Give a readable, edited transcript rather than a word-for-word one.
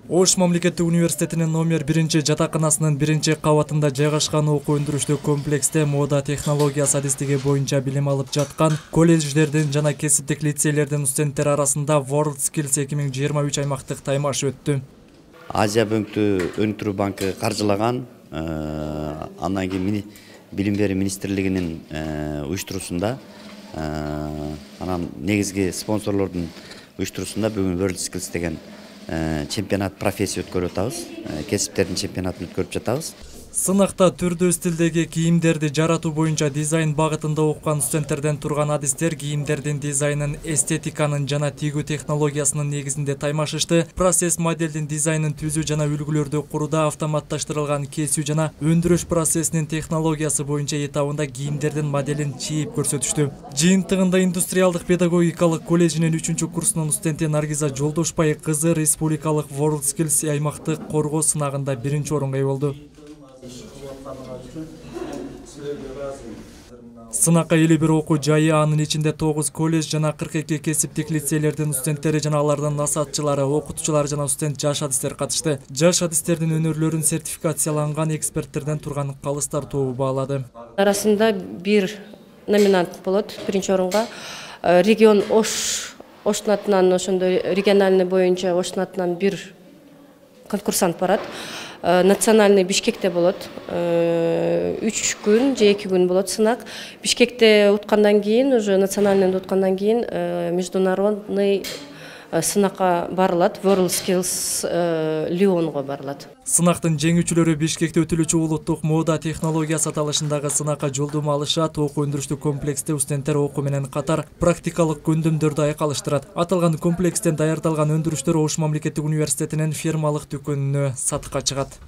Ош мамлекеттик университетинин номер 1 жатаканасынын 1-кабатында жайгашкан окуу өндүрүштүк комплексте мода технологиясы адистиги боюнча билим алып жаткан колледждердин жана кесиптик лицейлердин студенттери арасында World Skills 2023 аймактык таймаш өттү. Азия бөлүнтүү өнүктүрүү банкы каржылаган, андан кийин билим берүү министрлигинин уюштуруусунда, анан негизги спонсорлордун уюштуруусунда бүгүн World Skills деген чемпионат профессия өткөрүп атабыз. Кесиптердин чемпионатын өткөрүп жатабыз. Сынакта түрдүү стилдеги кийимдерди жаратуу боюнча дизайн багытында окуган студенттерден турган адистер кийимдердин дизайнын, эстетиканын жана тигүү технологиясынын негизинде таймашышты. Процесс моделдин дизайнын түзүү жана үлгүлөрдү курууда автоматташтырылган кесүү жана өндүрүш процессинин технологиясы боюнча этабында кийимдердин моделин чийип көрсөтүштү. Жыйынтыгында индустриалдык педагогикалык колледжинин 3-курсунун студенти Наргиза Жолдошбай кызы республикалык World Skills аймактык коргоо сынагында 1-орунга ээ болду. Сынакка 51 окуу жайы, анын ичинде 9 колледж жана 42 кесиптик лицейлердин студенттери жана алардын насаатчылары, окутуучулар жана студент жаш адистер катышты. Жаш адистердин өнөрлөрүн сертификацияланган эксперттерден турган калыстар тобу баалады. Арасында бир номинант болот. 1-орунга регион Оштун атынан, ошондой региональный боюнча Оштун атынан бир конкурсант барат. Национальный Бишкекте болот. 3 күн же 2 күн болот сынак. Бишкекте уткандан кийин, уже национальный уткандан кийин международный сынакка барылат. World Skills Лионго барылат. Сынактын жеңүүчүлөрү Бишкекте өтүлүүчү улуттук мода технологиясы аталышындагы сынакка жолдомо алышат. Окуу өндүрүштүк комплексте студенттер окуу менен катар практикалык көндүмдөрдү айкалыштырат. Аталган комплекстен даярдалган өндүрүштөр Ош мамлекеттик университетинин фирмалык дүкөнүнө сатыкка чыгат.